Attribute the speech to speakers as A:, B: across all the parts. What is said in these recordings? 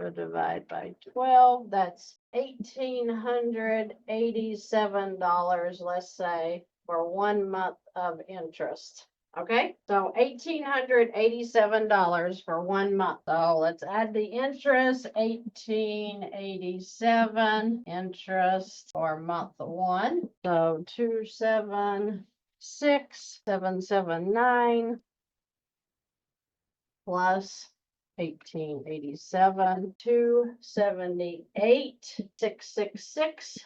A: So divide by 12, that's $1,887, let's say, for 1 month of interest. Okay, so $1,887 for 1 month. So let's add the interest, 1,887 interest for month 1. So 276,779 plus 1,887, 278,666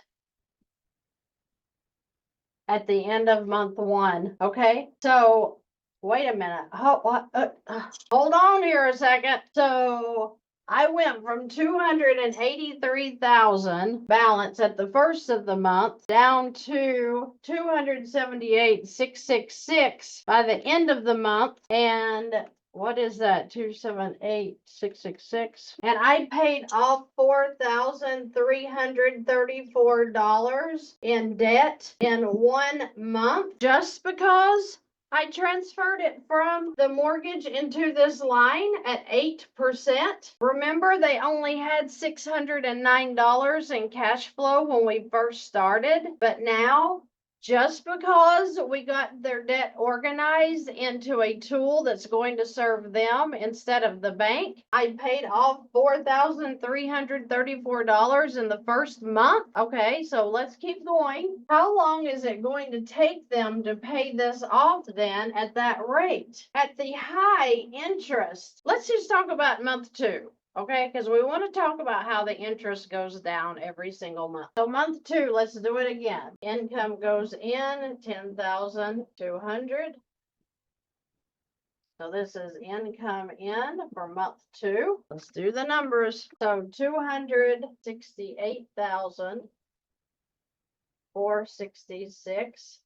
A: at the end of month 1. Okay, so wait a minute. Hold on here a second. So I went from 283,000 balance at the first of the month down to 278,666 by the end of the month, and what is that? 278,666. And I paid off $4,334 in debt in 1 month just because I transferred it from the mortgage into this line at 8%. Remember, they only had $609 in cash flow when we first started, but now, just because we got their debt organized into a tool that's going to serve them instead of the bank, I paid off $4,334 in the first month. Okay, so let's keep going. How long is it going to take them to pay this off then at that rate? At the high interest, let's just talk about month 2. Okay, because we want to talk about how the interest goes down every single month. So month 2, let's do it again. Income goes in 10,200. So this is income in for month 2. Let's do the numbers. So 268,466.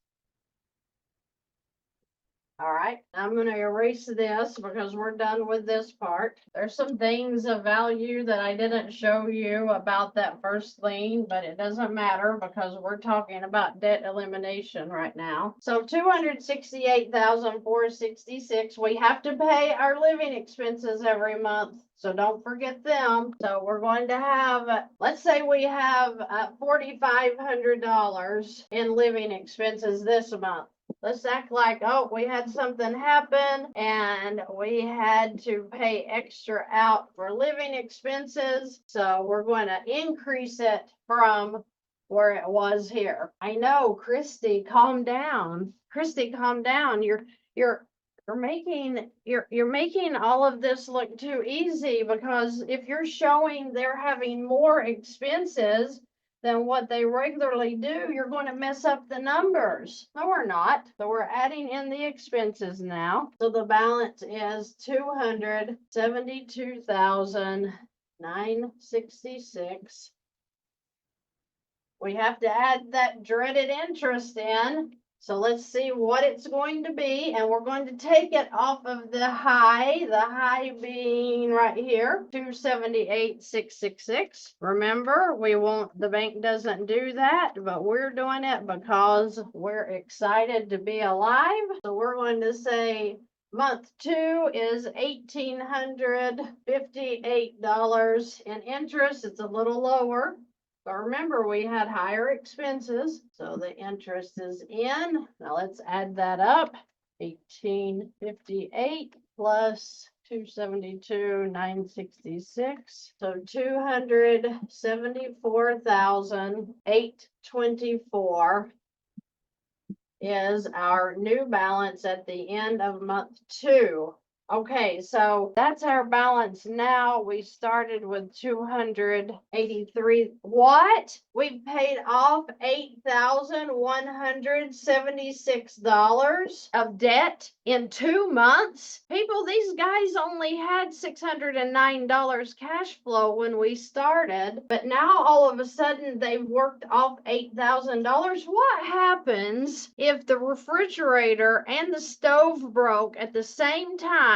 A: All right, I'm going to erase this because we're done with this part. There's some things of value that I didn't show you about that first lien, but it doesn't matter because we're talking about debt elimination right now. So 268,466, we have to pay our living expenses every month. So don't forget them. So we're going to have, let's say we have $4,500 in living expenses this month. Let's act like, oh, we had something happen and we had to pay extra out for living expenses. So we're going to increase it from where it was here. I know, Christy, calm down. Christy, calm down. You're making all of this look too easy, because if you're showing they're having more expenses than what they regularly do, you're going to mess up the numbers. No, we're not. So we're adding in the expenses now. So the balance is 272,966. We have to add that dreaded interest in. So let's see what it's going to be, and we're going to take it off of the high being right here, 278,666. Remember, the bank doesn't do that, but we're doing it because we're excited to be alive. So we're going to say month 2 is $1,858 in interest. It's a little lower. But remember, we had higher expenses, so the interest is in. Now let's add that up. 1,858 plus 272,966. So 274,824 is our new balance at the end of month 2. Okay, so that's our balance now. We started with 283. What? We've paid off $8,176 of debt in 2 months. People, these guys only had $609 cash flow when we started, but now all of a sudden they've worked off $8,000. What happens if the refrigerator and the stove broke at the same time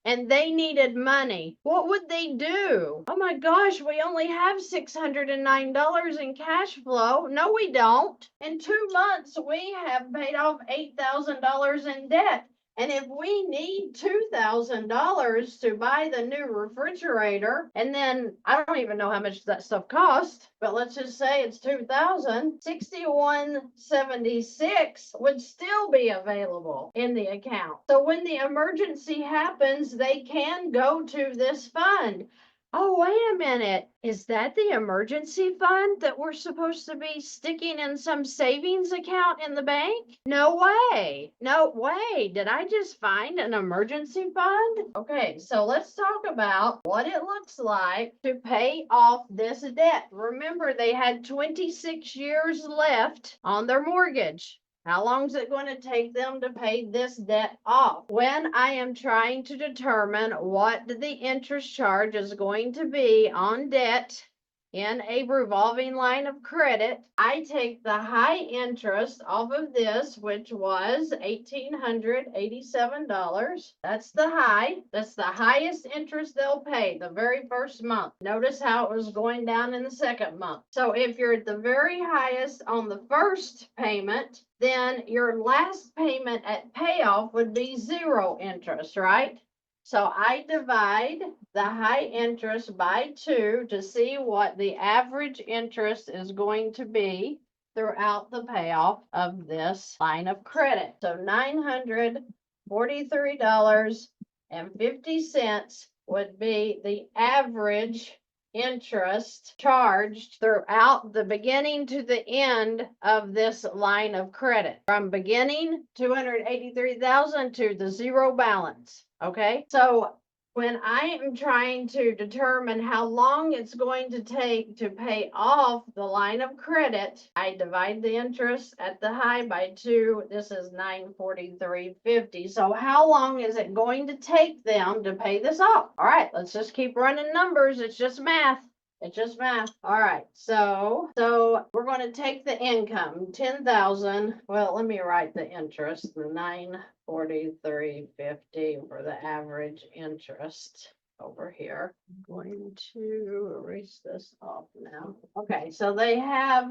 A: and they needed money? What would they do? Oh my gosh, we only have $609 in cash flow. No, we don't. In 2 months, we have paid off $8,000 in debt. And if we need $2,000 to buy the new refrigerator, and then I don't even know how much that stuff costs, but let's just say it's 2,000, 6176 would still be available in the account. So when the emergency happens, they can go to this fund. Oh, wait a minute. Is that the emergency fund that we're supposed to be sticking in some savings account in the bank? No way. No way. Did I just find an emergency fund? Okay, so let's talk about what it looks like to pay off this debt. Remember, they had 26 years left on their mortgage. How long is it going to take them to pay this debt off? When I am trying to determine what the interest charge is going to be on debt in a revolving line of credit, I take the high interest off of this, which was $1,887. That's the high. That's the highest interest they'll pay the very first month. Notice how it was going down in the second month. So if you're at the very highest on the first payment, then your last payment at payoff would be 0 interest, right? So I divide the high interest by 2 to see what the average interest is going to be throughout the payoff of this line of credit. So $943.50 would be the average interest charged throughout the beginning to the end of this line of credit. From beginning, 283,000 to the 0 balance. Okay, so when I am trying to determine how long it's going to take to pay off the line of credit, I divide the interest at the high by 2. This is $943.50. So how long is it going to take them to pay this off? All right, let's just keep running numbers. It's just math. It's just math. All right, so we're going to take the income, 10,000. Well, let me write the interest, the 943.50 for the average interest over here. I'm going to erase this off now. Okay, so they have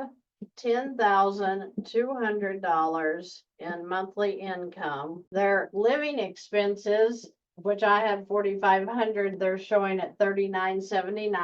A: $10,200 in monthly income. Their living expenses, which I have 4,500, they're showing at 3,979.